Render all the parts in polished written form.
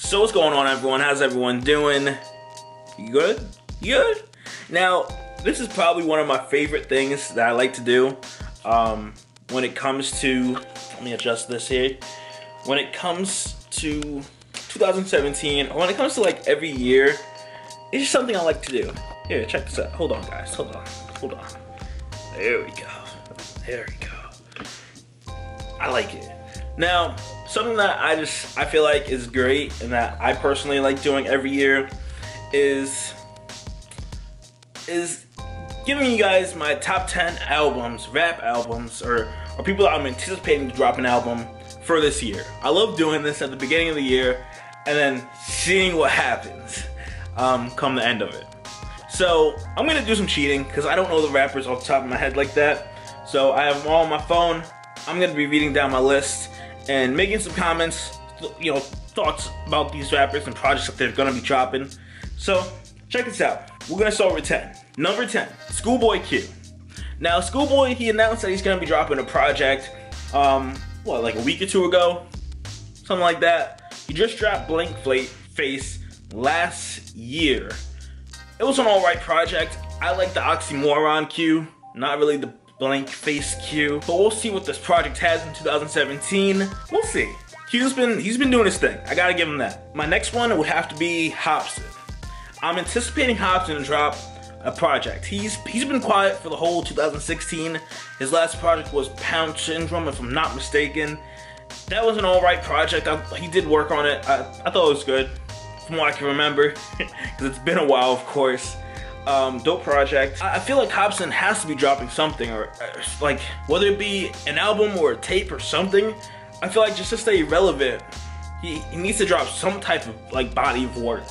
So what's going on, everyone? How's everyone doing? You good? You good? Now, this is probably one of my favorite things that I like to do when it comes to, let me adjust this here. When it comes to 2017, or when it comes to like every year, it's just something I like to do. Here, check this out. Hold on, guys. Hold on. There we go. There we go. I like it. Now, something that I feel like is great and that I personally like doing every year is giving you guys my top 10 albums, rap albums, or people that I'm anticipating to drop an album for this year. I love doing this at the beginning of the year and then seeing what happens come the end of it. So I'm gonna do some cheating because I don't know the rappers off the top of my head like that. So I have them all on my phone. I'm gonna be reading down my list and making some comments, you know, thoughts about these rappers and projects that they're gonna be dropping. So check this out. We're gonna start with 10. Number 10, ScHoolboy Q. Now ScHoolboy, he announced that he's gonna be dropping a project, like a week or two ago, something like that. He just dropped Blank Face last year. It was an alright project. I like the oxymoron Q, not really the blank face Q. But we'll see what this project has in 2017. We'll see. He's been doing his thing. I gotta give him that. My next one would have to be Hopsin. I'm anticipating Hopsin to drop a project. He's been quiet for the whole 2016. His last project was Pound Syndrome, if I'm not mistaken. That was an alright project. He did work on it. I thought it was good, from what I can remember, because it's been a while, of course. Dope project. I feel like Hobson has to be dropping something, or like whether it be an album or a tape or something. I feel like just to stay relevant, he needs to drop some type of like body of work.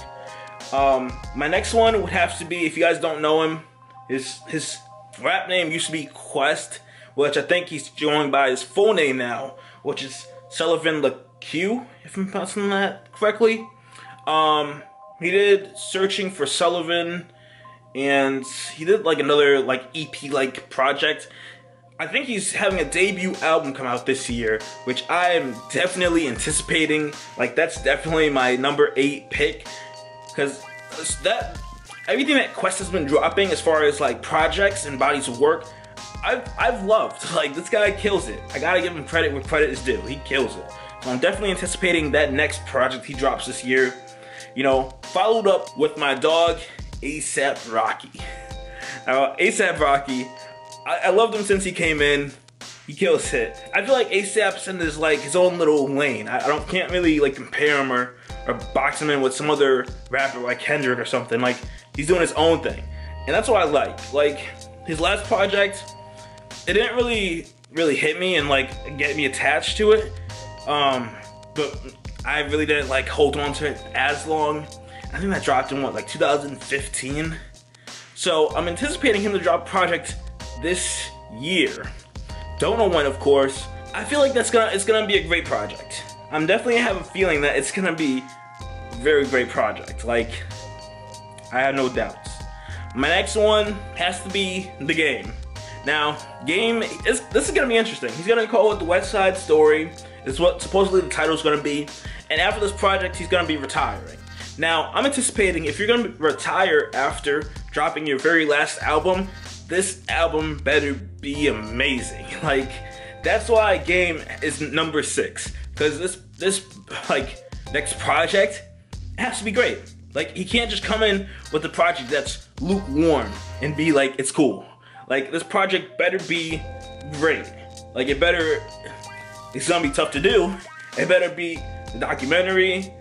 My next one would have to be, if you guys don't know him, his rap name used to be Quest, which I think he's going by his full name now, which is Sylvan LaCue, if I'm pronouncing that correctly. He did Searching for Sylvan, and he did like another like EP like project. I think he's having a debut album come out this year, which I am definitely anticipating. Like that's definitely my number 8 pick, because everything that Quest has been dropping as far as like projects and bodies of work, I've loved. Like this guy kills it. I gotta give him credit where credit is due. He kills it. So I'm definitely anticipating that next project he drops this year. You know, followed up with my dog, A$AP Rocky. Now, A$AP Rocky, I loved him since he came in. He kills it. I feel like A$AP's in his like his own little lane. I can't really like compare him or box him in with some other rapper like Kendrick or something. Like he's doing his own thing, and that's what I like. Like his last project, it didn't really hit me and like get me attached to it. But I really didn't like hold on to it as long. I think that dropped in what, like 2015. So I'm anticipating him to drop a project this year. Don't know when, of course. I feel like it's gonna be a great project. I'm definitely have a feeling that it's gonna be a very great project. Like I have no doubts. My next one has to be The Game. Now, Game, this is gonna be interesting. He's gonna call it The West Side Story. It's what supposedly the title is gonna be. And after this project, he's gonna be retiring. Now, I'm anticipating if you're gonna retire after dropping your very last album, this album better be amazing. Like, that's why Game is number 6. Because this like next project has to be great. Like, he can't just come in with a project that's lukewarm and be like, it's cool. Like, this project better be great. Like, it's gonna be tough to do. It better be the documentary,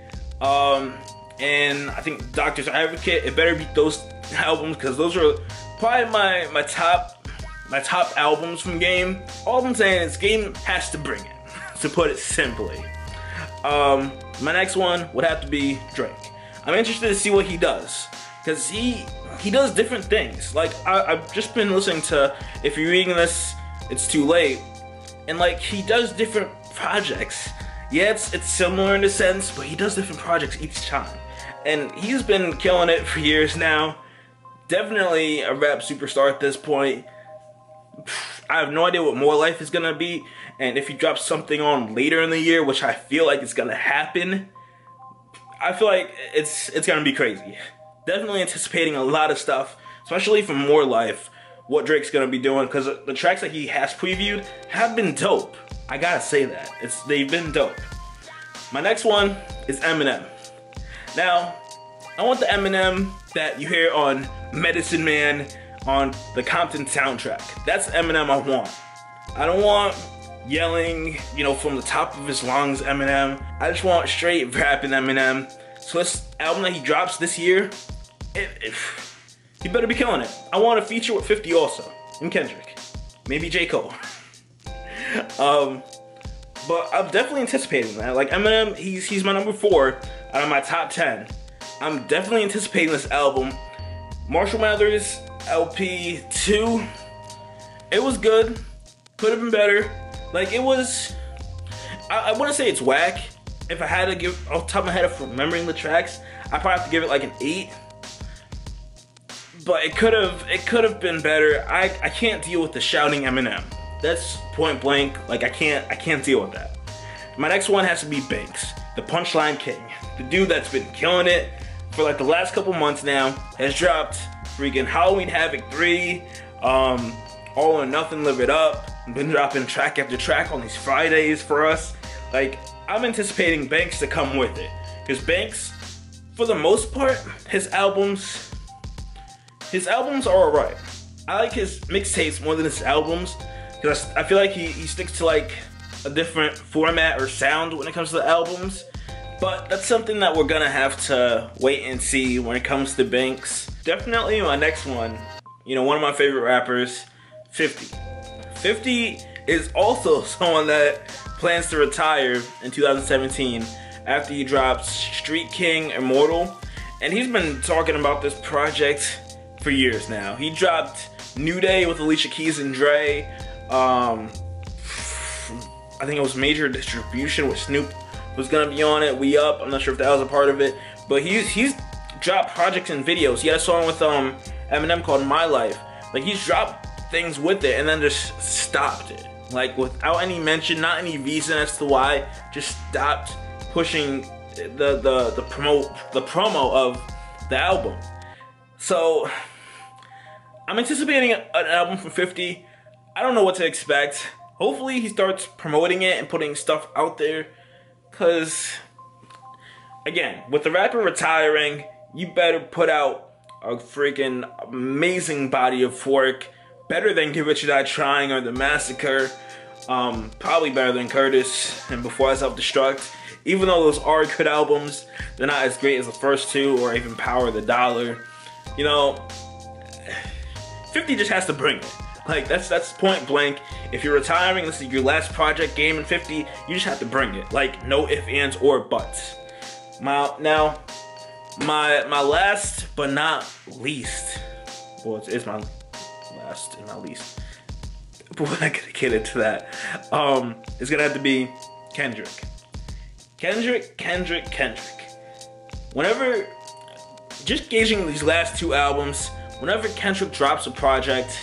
and I think Doctor's Advocate. It better be those albums, because those are probably my top albums from Game. All I'm saying is Game has to bring it, to put it simply. My next one would have to be Drake. I'm interested to see what he does, because he does different things. Like I've just been listening to If You're Reading This, It's Too Late, and like he does different projects. Yeah, it's similar in a sense, but he does different projects each time. And he's been killing it for years now. Definitely a rap superstar at this point. I have no idea what More Life is gonna be, and if he drops something on later in the year, which I feel like is gonna happen, I feel like it's gonna be crazy. Definitely anticipating a lot of stuff, especially from More Life, what Drake's gonna be doing, because the tracks that he has previewed have been dope. I gotta say that. They've been dope. My next one is Eminem. Now, I want the Eminem that you hear on Medicine Man on the Compton soundtrack. That's the Eminem I want. I don't want yelling, you know, from the top of his lungs Eminem. I just want straight rapping Eminem. So this album that he drops this year, he better be killing it. I want a feature with 50 also, and Kendrick. Maybe J. Cole. But I'm definitely anticipating that. Like Eminem, he's my number 4 out of my top 10. I'm definitely anticipating this album. Marshall Mathers LP 2, it was good. Could have been better. Like it was, I wouldn't say it's whack. If I had to give off the top of my head of remembering the tracks, I'd probably have to give it like an 8. But it could have been better. I can't deal with the shouting Eminem. That's point blank. Like I can't deal with that. My next one has to be Banks, the Punchline King. The dude that's been killing it for like the last couple months now has dropped freaking Halloween Havoc 3, All or Nothing, Live It Up. Been dropping track after track on these Fridays for us. Like I'm anticipating Banks to come with it, because Banks, for the most part, his albums are alright. I like his mixtapes more than his albums, because I feel like he sticks to like a different format or sound when it comes to the albums. But that's something that we're gonna have to wait and see when it comes to Banks. Definitely my next one, you know, one of my favorite rappers, 50. 50 is also someone that plans to retire in 2017 after he drops Street King Immortal. And he's been talking about this project for years now. He dropped New Day with Alicia Keys and Dre. I think it was Major Distribution with Snoop was gonna be on it. We Up, I'm not sure if that was a part of it. But he's dropped projects and videos. He had a song with Eminem called My Life. Like he's dropped things with it and then just stopped it. Like without any mention, not any reason as to why, just stopped pushing the promo of the album. So I'm anticipating an album from 50. I don't know what to expect. Hopefully he starts promoting it and putting stuff out there, because again, with the rapper retiring, you better put out a freaking amazing body of work, better than Get Rich or Die Trying or The Massacre, probably better than Curtis and Before I Self-Destruct. Even though those are good albums, they're not as great as the first two or even Power the Dollar. You know, 50 just has to bring it. Like that's point blank. If you're retiring, this is your last project, Game and 50, you just have to bring it. Like no ifs, ands, or buts. My last but not least, well, it's my last and not least, but we're not gonna get into that. It's gonna have to be Kendrick. Whenever, just gauging these last 2 albums, whenever Kendrick drops a project,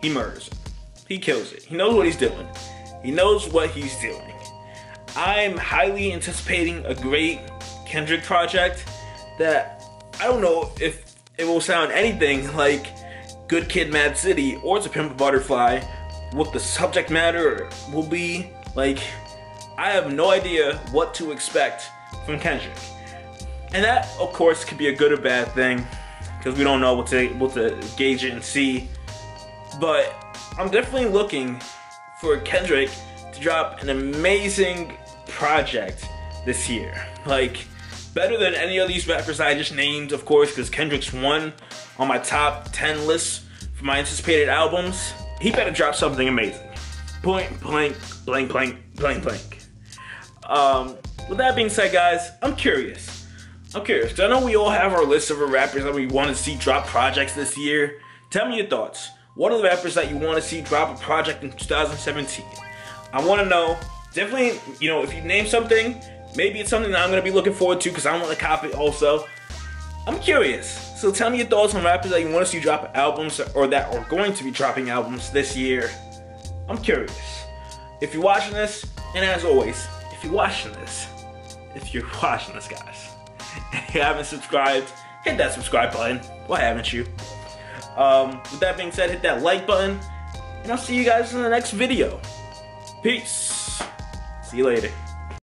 he murders it. He kills it. He knows what he's doing. He knows what he's doing. I'm highly anticipating a great Kendrick project that I don't know if it will sound anything like Good Kid, Mad City or To Pimp a Butterfly, what the subject matter will be. Like, I have no idea what to expect from Kendrick. And that, of course, could be a good or bad thing, because we don't know what to gauge it and see. But I'm definitely looking for Kendrick to drop an amazing project this year. Like, better than any of these rappers I just named, of course, because Kendrick's one on my top 10 list for my anticipated albums. He better drop something amazing. Point blank, blank, blank, blank, blank. With that being said, guys, I'm curious. Because I know we all have our list of our rappers that we want to see drop projects this year. Tell me your thoughts. What are the rappers that you want to see drop a project in 2017? I want to know. Definitely, you know, if you name something, maybe it's something that I'm going to be looking forward to because I want to copy it also. I'm curious. So tell me your thoughts on rappers that you want to see drop albums or that are going to be dropping albums this year. I'm curious. If you're watching this, and as always, if you're watching this, if you're watching this, guys. If you haven't subscribed, hit that subscribe button. Why haven't you? With that being said, hit that like button, and I'll see you guys in the next video. Peace. See you later.